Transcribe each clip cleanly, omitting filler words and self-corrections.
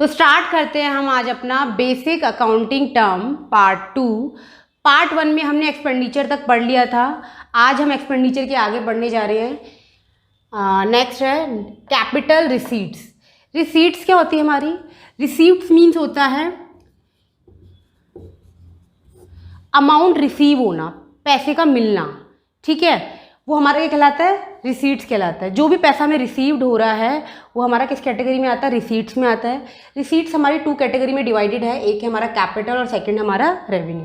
तो स्टार्ट करते हैं हम आज अपना basic accounting term part 2। Part 1 में हमने एक्सपेंडिचर तक पढ़ लिया था। आज हम एक्सपेंडिचर के आगे बढ़ने जा रहे हैं। नेक्स्ट है कैपिटल रिसीट्स। रिसीट्स क्या होती है हमारी? रिसीट्स मीन्स होता है अमाउंट रिसीव होना, पैसे का मिलना। ठीक है, वो हमारा क्या कहलाता है? रिसीट्स कहलाता है। जो भी पैसा हमें रिसीव्ड हो रहा है वो हमारा किस कैटेगरी में आता है? रिसीट्स में आता है। रिसीट्स हमारी 2 कैटेगरी में डिवाइडेड है, एक है हमारा कैपिटल और सेकंड हमारा रेवेन्यू।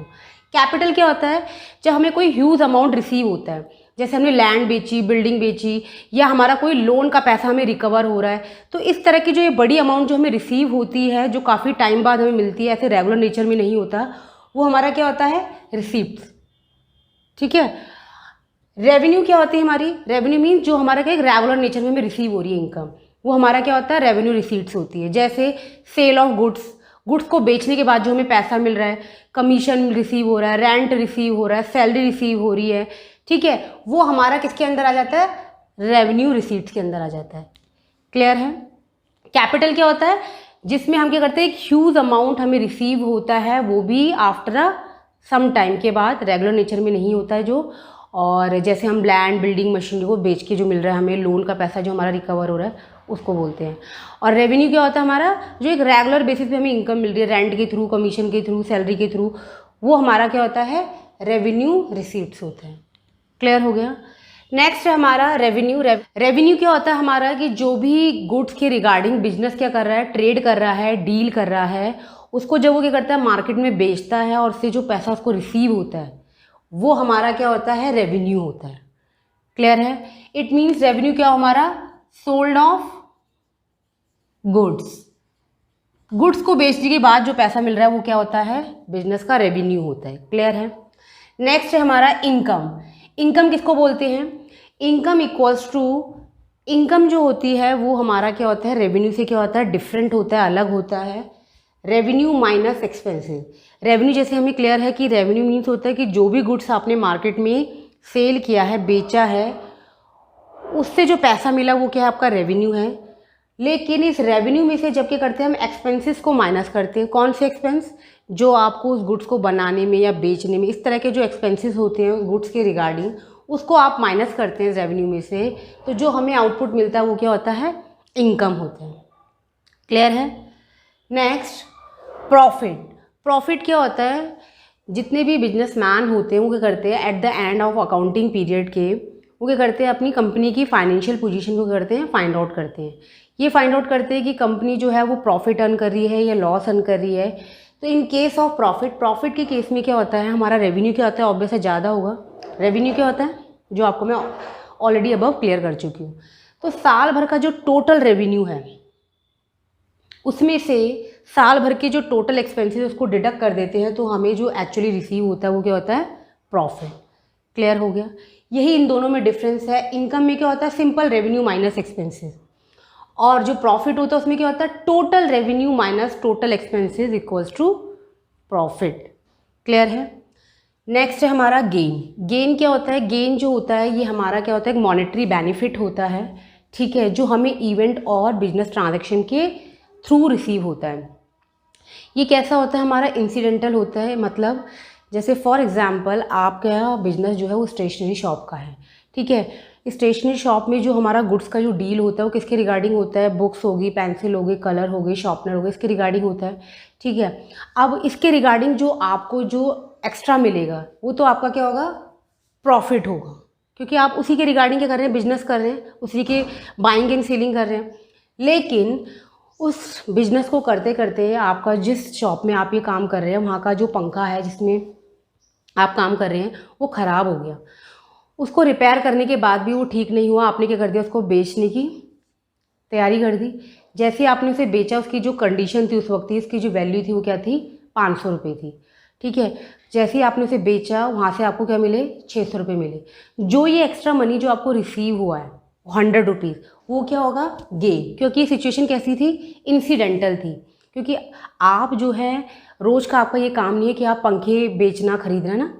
कैपिटल क्या होता है? जब हमें कोई ह्यूज अमाउंट रिसीव होता है, जैसे हमने लैंड बेची, बिल्डिंग बेची, या हमारा कोई लोन का पैसा हमें रिकवर हो रहा है, तो इस तरह की जो ये बड़ी अमाउंट जो हमें रिसीव होती है, जो काफ़ी टाइम बाद हमें मिलती है, ऐसे रेगुलर नेचर में नहीं होता, वो हमारा क्या होता है? रिसीप्ट्स। ठीक है। रेवेन्यू क्या होती है हमारी? रेवेन्यू मीन्स जो हमारा क्या रेगुलर नेचर में हमें रिसीव हो रही है इनकम, वो हमारा क्या होता है? रेवेन्यू रिसीट्स होती है। जैसे सेल ऑफ गुड्स, गुड्स को बेचने के बाद जो हमें पैसा मिल रहा है, कमीशन रिसीव हो रहा है, रेंट रिसीव हो रहा है, सैलरी रिसीव हो रही है, ठीक है, वो हमारा किसके अंदर आ जाता है? रेवेन्यू रिसीट्स के अंदर आ जाता है। क्लियर है? कैपिटल क्या होता है? जिसमें हम क्या करते हैं, एक ह्यूज अमाउंट हमें रिसीव होता है, वो भी आफ्टर सम टाइम के बाद, रेगुलर नेचर में नहीं होता है जो। और जैसे हम लैंड, बिल्डिंग, मशीनरी को बेच के जो मिल रहा है हमें, लोन का पैसा जो हमारा रिकवर हो रहा है, उसको बोलते हैं। और रेवेन्यू क्या होता है हमारा? जो एक रेगुलर बेसिस पे हमें इनकम मिल रही है, रेंट के थ्रू, कमीशन के थ्रू, सैलरी के थ्रू, वो हमारा क्या होता है? रेवेन्यू रिसीट्स होते हैं। क्लियर हो गया? नेक्स्ट है हमारा रेवेन्यू। रेवेन्यू क्या होता है हमारा? कि जो भी गुड्स के रिगार्डिंग बिजनेस क्या कर रहा है, ट्रेड कर रहा है, डील कर रहा है, उसको जब वो क्या करता है, मार्केट में बेचता है, और उससे जो पैसा उसको रिसीव होता है, वो हमारा क्या होता है? रेवेन्यू होता है। क्लियर है? इट मीन्स रेवेन्यू क्या हमारा? Sold off goods. गुड्स को बेचने के बाद जो पैसा मिल रहा है वो क्या होता है? बिजनेस का रेवेन्यू होता है। क्लियर है? नेक्स्ट है हमारा इनकम। इनकम किसको बोलते हैं? इनकम इक्वल्स टू, इनकम जो होती है वो हमारा क्या होता है? रेवेन्यू से क्या होता है? डिफरेंट होता है, अलग होता है। Revenue minus expenses. रेवेन्यू जैसे हमें क्लियर है कि रेवेन्यू मीन्स होता है कि जो भी गुड्स आपने मार्केट में सेल किया है, बेचा है, उससे जो पैसा मिला वो क्या है? आपका रेवेन्यू है। लेकिन इस रेवेन्यू में से जब क्या करते हैं हम, एक्सपेंसेस को माइनस करते हैं। कौन से एक्सपेंस? जो आपको उस गुड्स को बनाने में या बेचने में, इस तरह के जो एक्सपेंसेस होते हैं गुड्स के रिगार्डिंग, उसको आप माइनस करते हैं रेवेन्यू में से, तो जो हमें आउटपुट मिलता है वो क्या होता है? इनकम होता है। क्लियर है? Next profit. प्रॉफिट क्या होता है? जितने भी बिजनेसमैन होते हैं वो क्या करते हैं, at the end of accounting period के, वो क्या करते हैं, अपनी कंपनी की फाइनेंशियल पोजीशन को करते हैं, फाइंड आउट करते हैं। ये फाइंड आउट करते हैं कि कंपनी जो है वो प्रॉफिट अर्न कर रही है या लॉस अर्न कर रही है। तो in case of profit, profit के केस में क्या होता है, हमारा रेवेन्यू क्या होता है? ऑब्वियसली ज़्यादा होगा। रेवेन्यू क्या होता है? जो आपको मैं ऑलरेडी अबव क्लियर कर चुकी हूँ। तो साल भर का जो टोटल रेवेन्यू है, उसमें से साल भर के जो टोटल एक्सपेंसेस उसको डिडक्ट कर देते हैं, तो हमें जो एक्चुअली रिसीव होता है वो क्या होता है? प्रॉफिट। क्लियर हो गया? यही इन दोनों में डिफरेंस है। इनकम में क्या होता है? सिंपल रेवेन्यू माइनस एक्सपेंसेस, और जो प्रॉफिट होता है उसमें क्या होता है? Total revenue minus total expenses equals to profit. Clear है? नेक्स्ट है हमारा गेन। गेन क्या होता है? गेन जो होता है ये हमारा क्या होता है? एक मॉनेटरी बेनिफिट होता है, ठीक है, जो हमें इवेंट और बिजनेस ट्रांजैक्शन के थ्रू रिसीव होता है। ये कैसा होता है हमारा? इंसिडेंटल होता है। मतलब जैसे फॉर एग्जांपल आपका बिजनेस जो है वो स्टेशनरी शॉप का है, ठीक है। स्टेशनरी शॉप में जो हमारा गुड्स का जो डील होता है वो किसके रिगार्डिंग होता है? बुक्स होगी, पेंसिल होगी, कलर हो गई, शार्पनर हो गई, इसके रिगार्डिंग होता है, ठीक है। अब इसके रिगार्डिंग जो आपको जो एक्स्ट्रा मिलेगा वो तो आपका क्या होगा? प्रॉफिट होगा, क्योंकि आप उसी के रिगार्डिंग क्या कर रहे हैं? बिजनेस कर रहे हैं, उसी के बाइंग एंड सेलिंग कर रहे हैं। लेकिन उस बिजनेस को करते करते आपका जिस शॉप में आप ये काम कर रहे हैं, वहाँ का जो पंखा है जिसमें आप काम कर रहे हैं वो ख़राब हो गया। उसको रिपेयर करने के बाद भी वो ठीक नहीं हुआ, आपने क्या कर दिया? उसको बेचने की तैयारी कर दी। जैसे ही आपने उसे बेचा, उसकी जो कंडीशन थी उस वक्त की, इसकी जो वैल्यू थी वो क्या थी? 500 रुपये थी, ठीक है। जैसे ही आपने उसे बेचा, वहाँ से आपको क्या मिले? 600 रुपये मिले। जो ये एक्स्ट्रा मनी जो आपको रिसीव हुआ है 100 रुपीज़, वो क्या होगा? गेन। क्योंकि ये सिचुएशन कैसी थी? इंसिडेंटल थी। क्योंकि आप जो है रोज़ का आपका ये काम नहीं है कि आप पंखे बेचना खरीदना ना,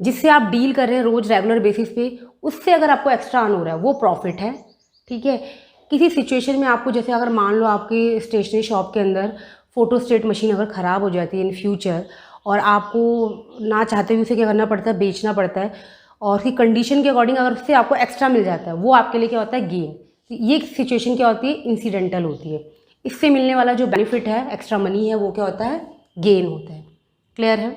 जिससे आप डील कर रहे हैं रोज़ रेगुलर बेसिस पे, उससे अगर आपको एक्स्ट्रा अर्न हो रहा है वो प्रॉफिट है, ठीक है। किसी सिचुएशन में आपको, जैसे अगर मान लो आपकी स्टेशनरी शॉप के अंदर फोटोस्टेट मशीन अगर ख़राब हो जाती है इन फ्यूचर, और आपको ना चाहते हुए उसे क्या करना पड़ता है, बेचना पड़ता है, और उसकी कंडीशन के अकॉर्डिंग अगर उससे आपको एक्स्ट्रा मिल जाता है, वो आपके लिए क्या होता है, गेन। तो ये सिचुएशन क्या होती है, इंसिडेंटल होती है। इससे मिलने वाला जो बेनिफिट है, एक्स्ट्रा मनी है, वो क्या होता है, गेन होता है। क्लियर है।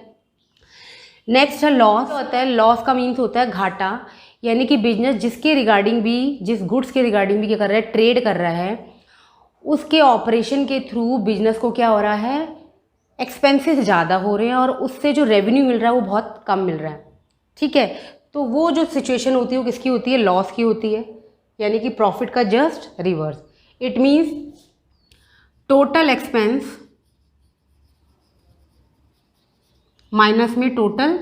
नेक्स्ट है लॉस। होता है लॉस का मीन्स होता है घाटा, यानी कि बिजनेस जिसके रिगार्डिंग भी, जिस गुड्स के रिगार्डिंग भी क्या कर रहा है, ट्रेड कर रहा है, उसके ऑपरेशन के थ्रू बिजनेस को क्या हो रहा है, एक्सपेंसेस ज़्यादा हो रहे हैं और उससे जो रेवेन्यू मिल रहा है वो बहुत कम मिल रहा है। ठीक है, तो वो जो सिचुएशन होती है वो किसकी होती है, लॉस की होती है, यानी कि प्रॉफिट का just reverse. It means total expense minus में टोटल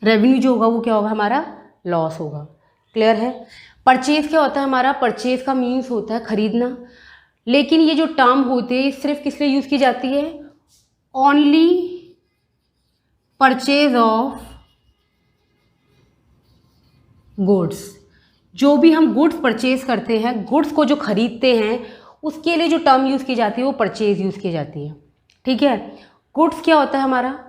रेवेन्यू जो होगा वो क्या होगा, हमारा लॉस होगा। क्लियर है। परचेज क्या होता है हमारा, परचेज का मीन्स होता है खरीदना, लेकिन ये जो टर्म होती है सिर्फ किस लिए यूज़ की जाती है, ओनली परचेज ऑफ गुड्स। जो भी हम गुड्स परचेज करते हैं, गुड्स को जो खरीदते हैं, उसके लिए जो टर्म यूज़ की जाती है वो परचेज यूज़ की जाती है। ठीक है। गुड्स क्या होता है हमारा,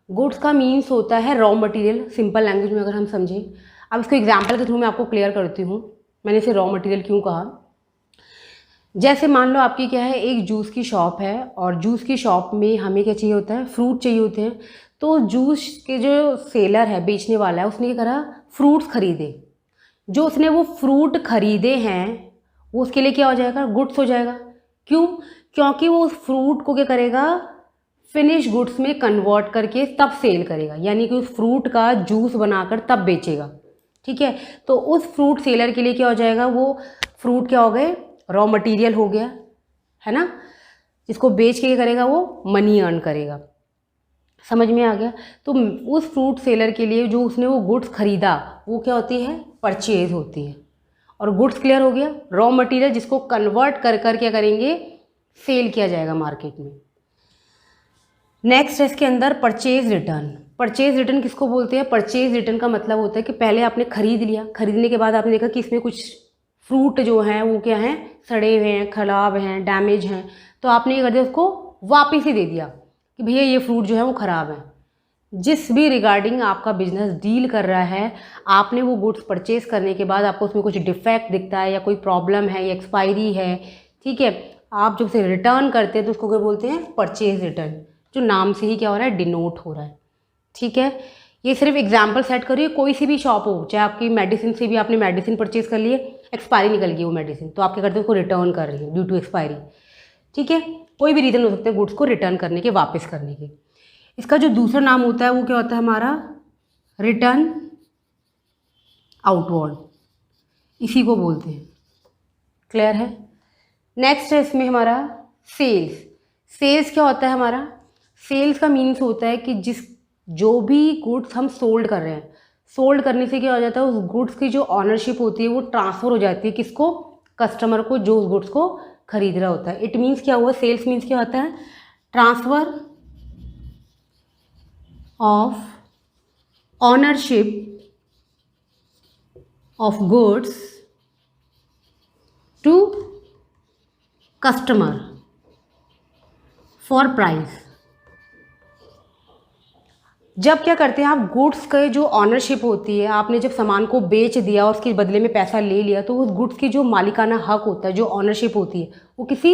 गुड्स का मीन्स होता है रॉ मटेरियल, सिंपल लैंग्वेज में अगर हम समझें। अब इसको एग्जांपल के थ्रू मैं आपको क्लियर करती हूँ, मैंने इसे रॉ मटेरियल क्यों कहा। जैसे मान लो आपकी क्या है, एक जूस की शॉप है, और जूस की शॉप में हमें क्या चाहिए होता है, फ्रूट चाहिए होते हैं। तो जूस के जो सेलर है, बेचने वाला है, उसने क्या करा, फ्रूट्स खरीदे। जो उसने वो फ्रूट खरीदे हैं वो उसके लिए क्या हो जाएगा, गुड्स हो जाएगा। क्यों, क्योंकि वो उस फ्रूट को क्या करेगा, फिनिश गुड्स में कन्वर्ट करके तब सेल करेगा, यानी कि उस फ्रूट का जूस बनाकर तब बेचेगा। ठीक है, तो उस फ्रूट सेलर के लिए क्या हो जाएगा, वो फ्रूट क्या हो गए, रॉ मटेरियल हो गया, है ना, जिसको बेच के क्या करेगा, वो मनी अर्न करेगा। समझ में आ गया। तो उस फ्रूट सेलर के लिए जो उसने वो गुड्स खरीदा वो क्या होती है, परचेज होती है। और गुड्स क्लियर हो गया, रॉ मटेरियल जिसको कन्वर्ट कर कर क्या करेंगे, सेल किया जाएगा मार्केट में। नेक्स्ट है इसके अंदर परचेज रिटर्न। परचेज रिटर्न किसको बोलते हैं, परचेज रिटर्न का मतलब होता है कि पहले आपने खरीद लिया, खरीदने के बाद आपने देखा कि इसमें कुछ फ्रूट जो हैं वो क्या हैं, सड़े हुए हैं, ख़राब हैं, डैमेज हैं, तो आपने ये कर दिया, उसको वापस ही दे दिया कि भैया ये फ्रूट जो है वो ख़राब है। जिस भी रिगार्डिंग आपका बिजनेस डील कर रहा है, आपने वो गुड्स परचेज करने के बाद आपको उसमें कुछ डिफेक्ट दिखता है या कोई प्रॉब्लम है या एक्सपायरी है, ठीक है, आप जब उसे रिटर्न करते हैं तो उसको क्या बोलते हैं, परचेज रिटर्न, जो नाम से ही क्या हो रहा है, डिनोट हो रहा है। ठीक है, ये सिर्फ एग्जाम्पल सेट करिए, कोई सी भी शॉप हो, चाहे आपकी मेडिसिन से भी आपने मेडिसिन परचेज कर लिए, एक्सपायरी निकल गई वो मेडिसिन, तो आप क्या करते हैं, उसको रिटर्न कर रही है ड्यू टू एक्सपायरी। ठीक है, कोई भी रीज़न हो सकता है गुड्स को रिटर्न करने के, वापस करने के। इसका जो दूसरा नाम होता है वो क्या होता है हमारा, रिटर्न आउटवर्ड, इसी को बोलते हैं। क्लियर है। नेक्स्ट है इसमें हमारा सेल्स। सेल्स क्या होता है हमारा, सेल्स का मीन्स होता है कि जो भी गुड्स हम सोल्ड कर रहे हैं, सोल्ड करने से क्या हो जाता है, उस गुड्स की जो ऑनरशिप होती है वो ट्रांसफ़र हो जाती है किसको, कस्टमर को, जो उस गुड्स को खरीद रहा होता है। इट मीन्स क्या हुआ, सेल्स मीन्स क्या होता है, transfer of ownership of goods to customer for price. जब क्या करते हैं आप, गुड्स के जो ऑनरशिप होती है, आपने जब सामान को बेच दिया और उसके बदले में पैसा ले लिया, तो उस गुड्स की जो मालिकाना हक होता है, जो ऑनरशिप होती है, वो किसी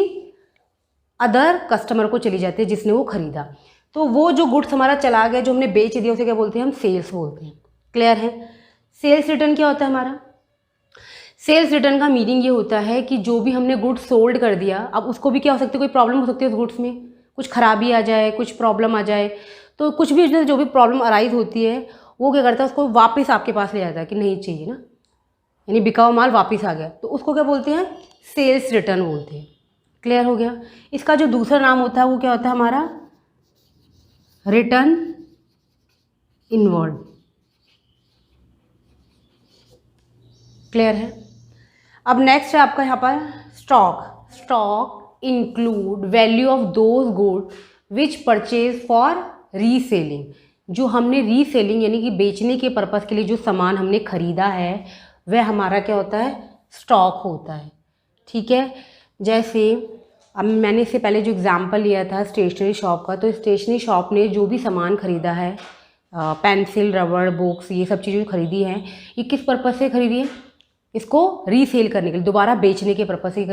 अदर कस्टमर को चली जाती है जिसने वो खरीदा। तो वो जो गुड्स हमारा चला गया, जो हमने बेच दिया, उसे क्या बोलते हैं, हम सेल्स बोलते हैं। क्लियर है। सेल्स रिटर्न क्या होता है हमारा, सेल्स रिटर्न का मीनिंग ये होता है कि जो भी हमने गुड्स सोल्ड कर दिया, अब उसको भी क्या हो सकती है, कोई प्रॉब्लम हो सकती है उस गुड्स में, कुछ खराबी आ जाए, कुछ प्रॉब्लम आ जाए, तो कुछ भी जो भी प्रॉब्लम अराइज होती है, वो क्या करता है, उसको वापस आपके पास ले जाता है कि नहीं चाहिए ना, यानी बिका हुआ माल वापस आ गया, तो उसको क्या बोलते हैं, सेल्स रिटर्न बोलते हैं। क्लियर हो गया। इसका जो दूसरा नाम होता है वो क्या होता है हमारा, रिटर्न इनवर्ड। क्लियर है। अब नेक्स्ट है आपका यहाँ पर stock. Stock include value of those good which purchase for reselling. जो हमने रीसेलिंग यानी कि बेचने के पर्पज़ के लिए जो सामान हमने खरीदा है, वह हमारा क्या होता है, स्टॉक होता है। ठीक है, जैसे अब मैंने इससे पहले जो एग्जांपल लिया था स्टेशनरी शॉप का, तो स्टेशनरी शॉप ने जो भी सामान ख़रीदा है, पेंसिल, रबड़, बुक्स, ये सब चीज़ें खरीदी हैं, ये किस पर्पज़ से खरीदी है, इसको रीसेल करने के लिए, दोबारा बेचने के पर्पज़ से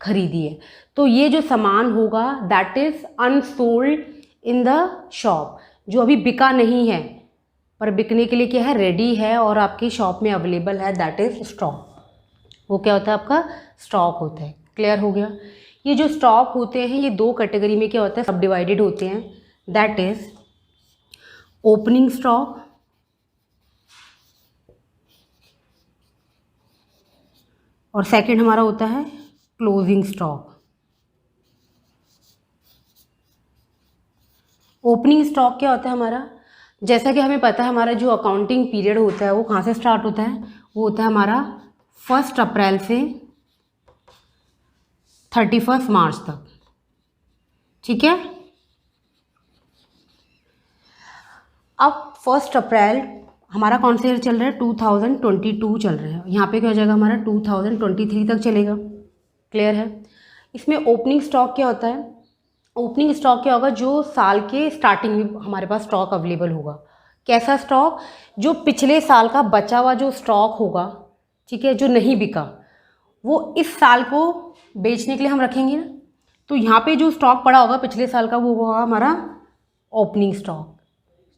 खरीदी है। तो ये जो सामान होगा that is unsold in the shop, जो अभी बिका नहीं है पर बिकने के लिए क्या है, रेडी है और आपकी शॉप में अवेलेबल है, दैट इज़ स्टॉक। वो क्या होता है, आपका स्टॉक होता है। क्लियर हो गया। ये जो स्टॉक होते हैं ये दो कैटेगरी में क्या होता है, सब डिवाइडेड होते हैं, दैट इज़ ओपनिंग स्टॉक और सेकंड हमारा होता है क्लोजिंग स्टॉक। ओपनिंग स्टॉक क्या होता है हमारा, जैसा कि हमें पता है हमारा जो अकाउंटिंग पीरियड होता है वो कहाँ से स्टार्ट होता है, वो होता है हमारा 1 अप्रैल से 31 मार्च तक। ठीक है, अब 1 अप्रैल हमारा कौन सा ईयर चल रहा है, 2022 चल रहा है, यहाँ पे क्या हो जाएगा हमारा 2023 तक चलेगा। क्लियर है। इसमें ओपनिंग स्टॉक क्या होता है, ओपनिंग स्टॉक क्या होगा, जो साल के स्टार्टिंग में हमारे पास स्टॉक अवेलेबल होगा। कैसा स्टॉक, जो पिछले साल का बचा हुआ जो स्टॉक होगा, ठीक है, जो नहीं बिका, वो इस साल को बेचने के लिए हम रखेंगे ना, तो यहाँ पे जो स्टॉक पड़ा होगा पिछले साल का वो होगा हमारा ओपनिंग स्टॉक।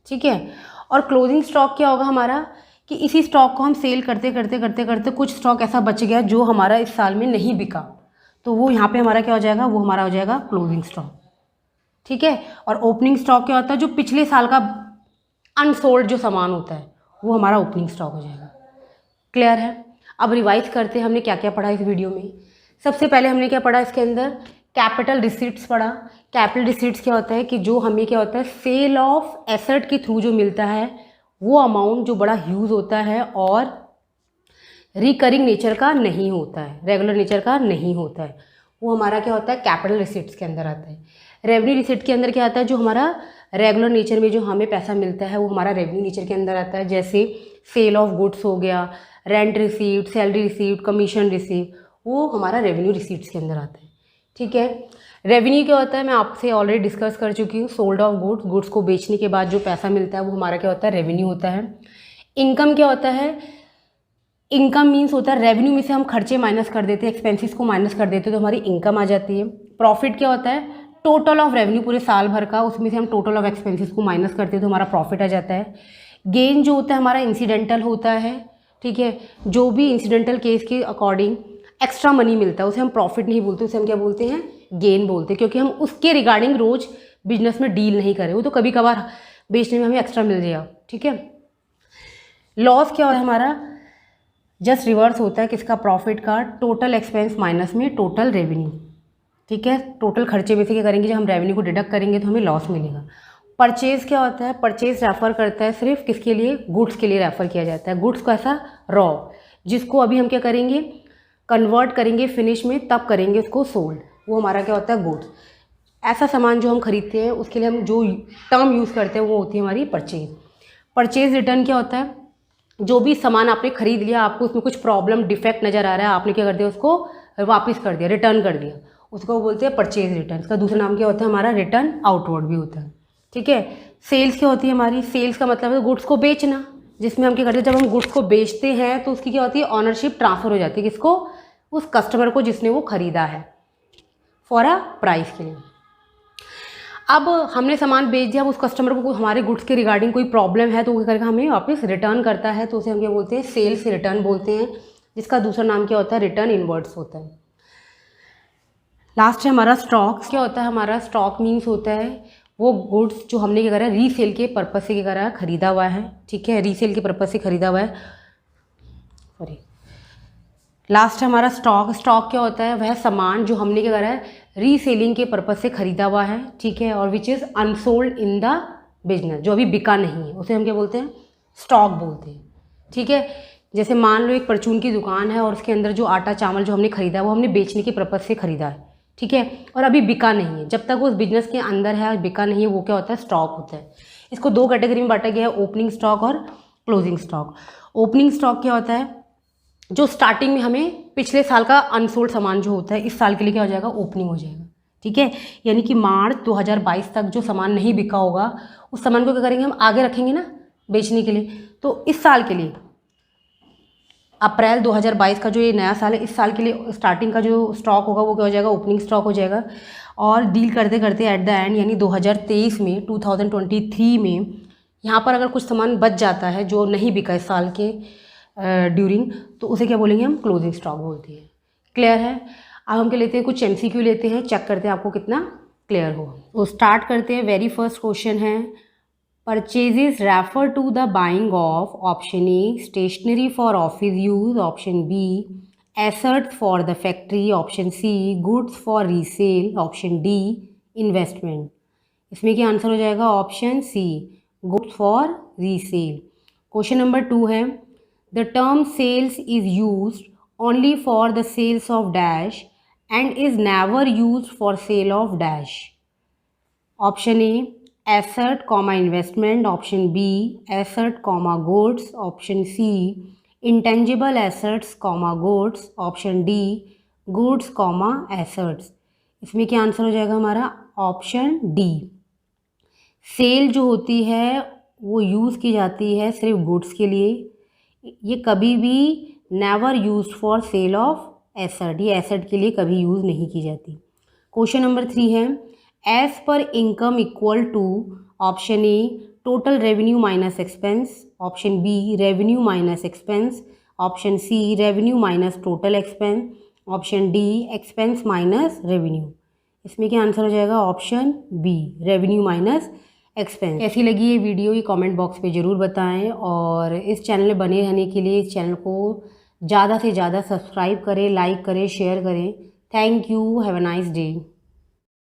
ठीक है, और क्लोजिंग स्टॉक क्या होगा हमारा, कि इसी स्टॉक को हम सेल करते करते करते करते कुछ स्टॉक ऐसा बच गया जो हमारा इस साल में नहीं बिका, तो वो यहाँ पे हमारा क्या हो जाएगा, वो हमारा हो जाएगा क्लोजिंग स्टॉक। ठीक है, और ओपनिंग स्टॉक क्या होता है, जो पिछले साल का अनसोल्ड जो सामान होता है वो हमारा ओपनिंग स्टॉक हो जाएगा। क्लियर है। अब रिवाइज करते हैं हमने क्या क्या पढ़ा इस वीडियो में। सबसे पहले हमने क्या पढ़ा, इसके अंदर कैपिटल रिसीट्स पढ़ा। कैपिटल रिसीट्स क्या होता है, कि जो हमें क्या होता है, सेल ऑफ एसेट के थ्रू जो मिलता है वो अमाउंट जो बड़ा ह्यूज होता है और रिकरिंग नेचर का नहीं होता है, रेगुलर नेचर का नहीं होता है, वो हमारा क्या होता है, कैपिटल रिसीट्स के अंदर आता है। रेवेन्यू रिसीट के अंदर क्या आता है, जो हमारा रेगुलर नेचर में जो हमें पैसा मिलता है वो हमारा रेवेन्यू नेचर के अंदर आता है, जैसे सेल ऑफ गुड्स हो गया, rent receipt, salary receipt, commission receipt, वो हमारा रेवेन्यू रिसीट्स के अंदर आता है। ठीक है, रेवेन्यू क्या होता है, मैं आपसे ऑलरेडी डिस्कस कर चुकी हूँ, सोल्ड ऑफ गुड्स, गुड्स को बेचने के बाद जो पैसा मिलता है वो हमारा क्या होता है, रेवेन्यू होता है। इनकम क्या होता है, इनकम मीन्स होता है रेवेन्यू में से हम खर्चे माइनस कर देते हैं, एक्सपेंसेस को माइनस कर देते हैं, तो हमारी इनकम आ जाती है। प्रॉफिट क्या होता है, टोटल ऑफ रेवेन्यू पूरे साल भर का, उसमें से हम टोटल ऑफ एक्सपेंसेस को माइनस करते हैं तो हमारा प्रॉफिट आ जाता है। गेन जो होता है हमारा इंसिडेंटल होता है। ठीक है, जो भी इंसिडेंटल केस के अकॉर्डिंग एक्स्ट्रा मनी मिलता है उसे हम प्रॉफिट नहीं बोलते, उसे हम क्या बोलते हैं, गेन बोलते हैं, क्योंकि हम उसके रिगार्डिंग रोज बिजनेस में डील नहीं करें, वो तो कभी कभार बेचने में हमें एक्स्ट्रा मिल जाएगा। ठीक है, लॉस क्या होता है हमारा, जस्ट रिवर्स होता है किसका, प्रॉफिट का, टोटल एक्सपेंस माइनस में टोटल रेवेन्यू। ठीक है, टोटल खर्चे में से क्या करेंगे, जब हम रेवेन्यू को डिडक्ट करेंगे तो हमें लॉस मिलेगा। परचेज क्या होता है, परचेज रेफर करता है सिर्फ किसके लिए, गुड्स के लिए रेफर किया जाता है। गुड्स को ऐसा रॉ, जिसको अभी हम क्या करेंगे, कन्वर्ट करेंगे फिनिश में, तब करेंगे उसको सोल्ड, वो हमारा क्या होता है, गुड्स। ऐसा सामान जो हम खरीदते हैं उसके लिए हम जो टर्म यूज़ करते हैं वो होती है हमारी परचेज। परचेज रिटर्न क्या होता है, जो भी सामान आपने खरीद लिया, आपको उसमें कुछ प्रॉब्लम डिफेक्ट नज़र आ रहा है, आपने क्या कर दिया, उसको वापस कर दिया, रिटर्न कर दिया, उसको बोलते हैं परचेज रिटर्न। इसका दूसरा नाम क्या होता है हमारा, रिटर्न आउटवर्ड भी होता है। ठीक है, सेल्स क्या होती है हमारी, सेल्स का मतलब है गुड्स को बेचना, जिसमें हम क्या करते हैं, जब हम गुड्स को बेचते हैं तो उसकी क्या होती है, ऑनरशिप ट्रांसफर हो जाती है, किसको, उस कस्टमर को जिसने वो खरीदा है फॉर अ प्राइस के लिए। अब हमने सामान बेच दिया, अब उस कस्टमर को हमारे गुड्स के रिगार्डिंग कोई प्रॉब्लम है तो वो करके हमें वापस रिटर्न करता है, तो उसे हम क्या बोलते हैं, सेल्स रिटर्न बोलते हैं, जिसका दूसरा नाम क्या होता है, रिटर्न इनवर्ड्स होता है। लास्ट है हमारा स्टॉक। क्या होता है हमारा स्टॉक, मीन्स होता है वो गुड्स जो हमने क्या करा है, रीसेल के पर्पज़ से क्या करा है, खरीदा हुआ है। ठीक है, रीसेल के पर्पज़ से खरीदा हुआ है, सॉरी। लास्ट है हमारा स्टॉक। स्टॉक क्या होता है, वह सामान जो हमने क्या करा है, रीसेलिंग के पर्पज़ से खरीदा हुआ है। ठीक है, और which is unsold in the business, जो अभी बिका नहीं है, उसे हम क्या बोलते हैं, स्टॉक बोलते हैं। ठीक है, जैसे मान लो एक परचून की दुकान है और उसके अंदर जो आटा चावल जो हमने खरीदा है वो हमने बेचने के पर्पज़ से खरीदा है। ठीक है, और अभी बिका नहीं है, जब तक वो उस बिजनेस के अंदर है और बिका नहीं है, वो क्या होता है, स्टॉक होता है। इसको दो कैटेगरी में बांटा गया है, ओपनिंग स्टॉक और क्लोजिंग स्टॉक। ओपनिंग स्टॉक क्या होता है, जो स्टार्टिंग में हमें पिछले साल का अनसोल्ड सामान जो होता है इस साल के लिए क्या हो जाएगा, ओपनिंग हो जाएगा। ठीक है, यानी कि मार्च 2022 तक जो सामान नहीं बिका होगा उस सामान को क्या करेंगे, हम आगे रखेंगे ना बेचने के लिए। तो इस साल के लिए अप्रैल 2022 का जो ये नया साल है, इस साल के लिए स्टार्टिंग का जो स्टॉक होगा वो क्या हो जाएगा, ओपनिंग स्टॉक हो जाएगा। और डील करते करते एट द एंड यानी 2023 में 2023 में यहाँ पर अगर कुछ सामान बच जाता है जो नहीं बिका इस साल के ड्यूरिंग, तो उसे क्या बोलेंगे, हम क्लोजिंग स्टॉक बोलते हैं। क्लियर है। अब हम क्या लेते हैं, कुछ MCQ लेते हैं, चेक करते हैं आपको कितना क्लियर हो। तो स्टार्ट करते हैं। वेरी फर्स्ट क्वेश्चन है, purchases refer to the buying of option A stationery for office use, option B assets for the factory, option C goods for resale, option D investment. इसमें क्या answer हो जाएगा, option C goods for resale. Question number 2 है, the term sales is used only for the sales of dash and is never used for sale of dash. Option A asset comma investment, option B asset comma goods, option C intangible assets comma goods, option D goods comma assets. इसमें क्या answer हो जाएगा हमारा, option D. Cell जो होती है वो use की जाती है सिर्फ गुड्स के लिए, ये कभी भी never use for sale of asset, ये एसेट के लिए कभी यूज़ नहीं की जाती। क्वेश्चन नंबर 3 है, as per income equal to, option A total revenue minus expense, option B revenue minus expense, option C revenue minus total expense, option D expense minus revenue. इसमें क्या answer हो जाएगा, option B revenue minus expense. कैसी लगी ये video, ये comment box पे ज़रूर बताएं, और इस चैनल में बने रहने के लिए इस चैनल को ज़्यादा से ज़्यादा सब्सक्राइब करें, लाइक करें, शेयर करें। Thank you, have a nice day.